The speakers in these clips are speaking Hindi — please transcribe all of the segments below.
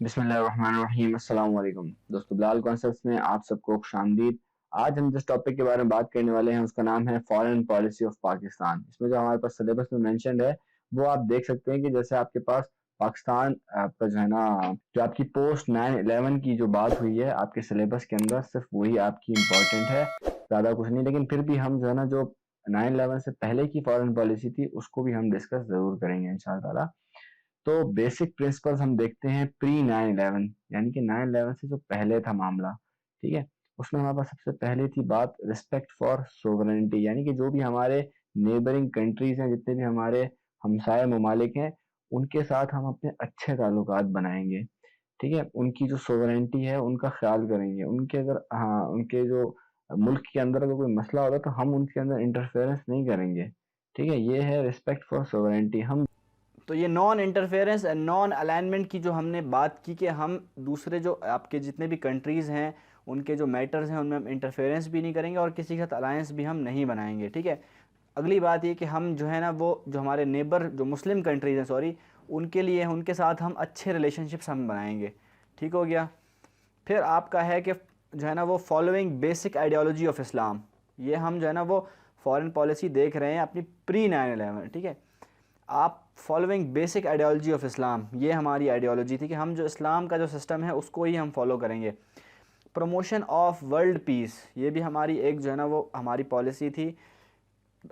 बिस्मिल्लाहिर्रहमानिर्रहीम। अस्सलाम वालेकुम दोस्तों, बिलाल कॉन्सेप्ट्स में आप सबको खुशामदीद। आज हम जिस टॉपिक के बारे में बात करने वाले हैं उसका नाम है फॉरेन पॉलिसी ऑफ पाकिस्तान। इसमें जो हमारे पास सिलेबस में मेंशन्ड है वो आप देख सकते हैं कि जैसे आपके पास पाकिस्तान आपका जो है ना, जो आपकी पोस्ट 9/11 की जो बात हुई है आपके सिलेबस के अंदर, सिर्फ वही आपकी इम्पोर्टेंट है, ज़्यादा कुछ नहीं। लेकिन फिर भी हम जो है ना, जो 9/11 से पहले की फॉरेन पॉलिसी थी उसको भी हम डिस्कस ज़रूर करेंगे इंशाअल्लाह। तो बेसिक प्रिंसिपल्स हम देखते हैं प्री 9/11, यानी कि 9/11 से जो पहले था मामला, ठीक है। उसमें हमारे पास सबसे पहले थी बात रिस्पेक्ट फॉर सोवरेनिटी, यानी कि जो भी हमारे नेबरिंग कंट्रीज हैं, जितने भी हमारे हमसाय ममालिक हैं, उनके साथ हम अपने अच्छे ताल्लुकात बनाएंगे, ठीक है। उनकी जो सोवरेनिटी है उनका ख्याल करेंगे, उनके अगर हाँ उनके जो मुल्क के अंदर अगर कोई मसला होगा तो हम उनके अंदर इंटरफेरेंस नहीं करेंगे, ठीक है। ये है रिस्पेक्ट फॉर सोवरेनिटी। हम तो ये non interference and non alignment की जो हमने बात की कि हम दूसरे जो आपके जितने भी कंट्रीज़ हैं उनके जो मैटर्स हैं उनमें हम इंटरफेरेंस भी नहीं करेंगे और किसी के साथ अलायंस भी हम नहीं बनाएंगे, ठीक है। अगली बात ये कि हम जो है ना वो जो हमारे नेबर जो मुस्लिम कंट्रीज़ हैं, सॉरी, उनके लिए उनके साथ हम अच्छे रिलेशनशिप्स हम बनाएंगे, ठीक हो गया। फिर आपका है कि जो है ना वो following basic ideology of Islam, ये हम जो है ना वो फॉरेन पॉलिसी देख रहे हैं अपनी प्री 9/11, ठीक है। आप following basic ideology of Islam, ये हमारी आइडियोलॉजी थी कि हम जो इस्लाम का जो सिस्टम है उसको ही हम फॉलो करेंगे। प्रमोशन ऑफ वर्ल्ड पीस, ये भी हमारी एक जो है ना वो हमारी पॉलिसी थी।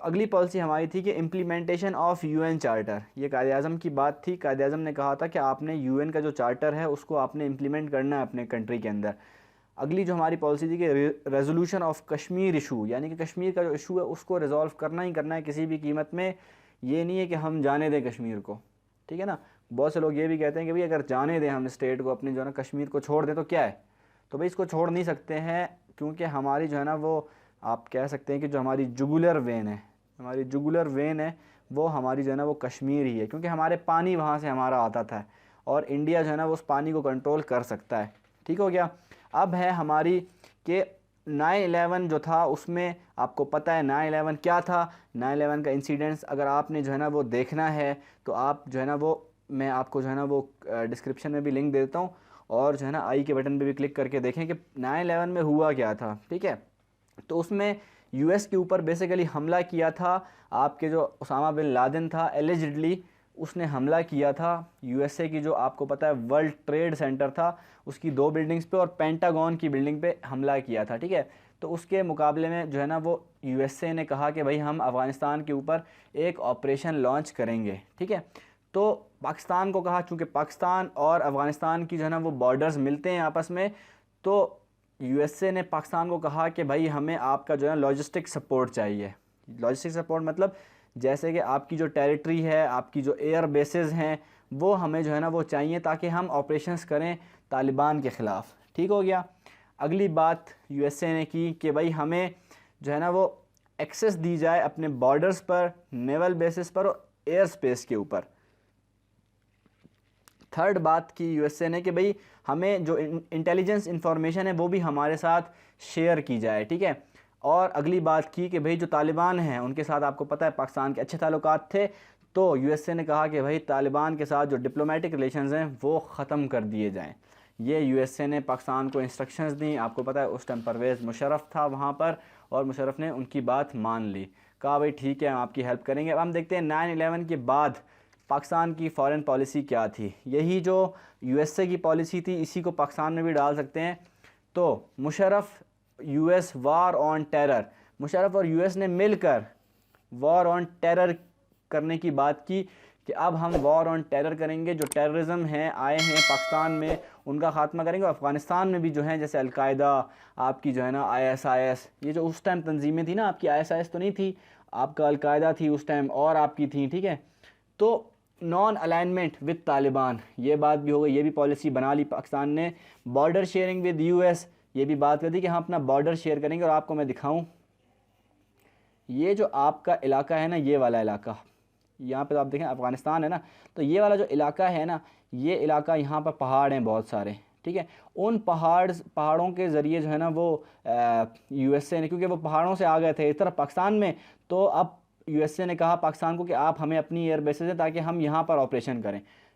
अगली पॉलिसी हमारी थी कि इम्प्लीमेंटेशन ऑफ यूएन चार्टर, ये कायदे आज़म की बात थी। कायदे आज़म ने कहा था कि आपने यूएन का जो चार्टर है उसको आपने इम्प्लीमेंट करना है अपने कंट्री के अंदर। अगली जो हमारी पॉलिसी थी कि रेजोल्यूशन ऑफ कश्मीर इशू, यानी कि कश्मीर का जो इशू है उसको रिजॉल्व करना ही करना है किसी भी कीमत में। ये नहीं है कि हम जाने दें कश्मीर को, ठीक है ना। बहुत से लोग ये भी कहते हैं कि भाई अगर जाने दें हम स्टेट को अपनी जो है ना कश्मीर को छोड़ दें तो क्या है, तो भाई इसको छोड़ नहीं सकते हैं, क्योंकि हमारी जो है ना वो आप कह सकते हैं कि जो हमारी जुगुलर वेन है, हमारी जुगुलर वेन है वो हमारी जो है ना वो कश्मीर ही है, क्योंकि हमारे पानी वहाँ से हमारा आता था और इंडिया जो है ना वो उस पानी को कंट्रोल कर सकता है, ठीक हो गया। अब है हमारी कि 9/11 जो था उसमें आपको पता है 9/11 क्या था। 9/11 का इंसिडेंट्स अगर आपने जो है ना वो देखना है तो आप जो है ना वो मैं आपको जो है ना वो डिस्क्रिप्शन में भी लिंक दे देता हूँ, और जो है ना आई के बटन पे भी क्लिक करके देखें कि 9/11 में हुआ क्या था, ठीक है। तो उसमें यूएस के ऊपर बेसिकली हमला किया था आपके जो उसामा बिन लादेन था, एलिजिडली उसने हमला किया था यूएसए की जो आपको पता है वर्ल्ड ट्रेड सेंटर था उसकी 2 बिल्डिंग्स पे और पेंटागन की बिल्डिंग पे हमला किया था, ठीक है। तो उसके मुकाबले में जो है ना वो यूएसए ने कहा कि भाई हम अफ़गानिस्तान के ऊपर एक ऑपरेशन लॉन्च करेंगे, ठीक है। तो पाकिस्तान को कहा, चूँकि पाकिस्तान और अफ़गानिस्तान की जो है ना वो बॉर्डर्स मिलते हैं आपस में, तो यूएसए ने पाकिस्तान को कहा कि भाई हमें आपका जो है लॉजिस्टिक सपोर्ट चाहिए। लॉजिस्टिक सपोर्ट मतलब जैसे कि आपकी जो टेरिटरी है, आपकी जो एयर बेसेस हैं, वो हमें जो है ना वो चाहिए ताकि हम ऑपरेशंस करें तालिबान के ख़िलाफ़, ठीक हो गया। अगली बात यूएसए ने की कि भाई हमें जो है ना वो एक्सेस दी जाए अपने बॉर्डर्स पर, नेवल बेसिस पर और एयर स्पेस के ऊपर। थर्ड बात की यूएसए ने कि भाई हमें जो इंटेलिजेंस इंफॉर्मेशन है वो भी हमारे साथ शेयर की जाए, ठीक है। और अगली बात की कि भाई जो तालिबान हैं उनके साथ आपको पता है पाकिस्तान के अच्छे ताल्लुकात थे, तो यूएसए ने कहा कि भाई तालिबान के साथ जो डिप्लोमेटिक रिलेशंस हैं वो ख़त्म कर दिए जाएं। ये यूएसए ने पाकिस्तान को इंस्ट्रक्शंस दी। आपको पता है उस टाइम परवेज़ मुशर्रफ था वहाँ पर और मुशर्रफ ने उनकी बात मान ली, कहा भाई ठीक है हम आपकी हेल्प करेंगे। अब हम देखते हैं 9/11 के बाद पाकिस्तान की फ़ॉरेन पॉलिसी क्या थी। यही जो यूएसए की पॉलिसी थी इसी को पाकिस्तान में भी डाल सकते हैं। तो Musharraf US war on terror, Musharraf और यूएस ने मिलकर वॉर ऑन टेरर करने की बात की कि अब हम वॉर ऑन टेरर करेंगे, जो टेररिज्म हैं आए हैं पाकिस्तान में उनका ख़ात्मा करेंगे। और अफ़गानिस्तान में भी जो है जैसे अलकायदा, आपकी जो है ना ISIS, ये जो उस टाइम तंजीमें थी ना, आपकी ISIS तो नहीं थी, आपका अलकायदा थी उस टाइम और आपकी थी, ठीक है। तो नॉन अलाइनमेंट विद तालिबान, ये बात भी हो गई, ये भी पॉलिसी बना ली पाकिस्तान ने। बॉर्डर शेयरिंग विद यूएस, ये भी बात कर दी कि हम अपना बॉर्डर शेयर करेंगे। और आपको मैं दिखाऊं, ये जो आपका इलाका है ना, ये वाला इलाका, यहाँ पे तो आप देखें अफ़गानिस्तान है ना, तो ये वाला जो इलाका है ना, ये इलाका यहाँ पर पहाड़ हैं बहुत सारे, ठीक है। उन पहाड़ों के ज़रिए जो है ना वो यूएसए ने, क्योंकि वो पहाड़ों से आ गए थे इस तरफ पाकिस्तान में, तो अब यूएसए ने कहा पाकिस्तान को कि आप हमें अपनी एयर बेसेस दें ताकि हम यहाँ पर ऑपरेशन करें।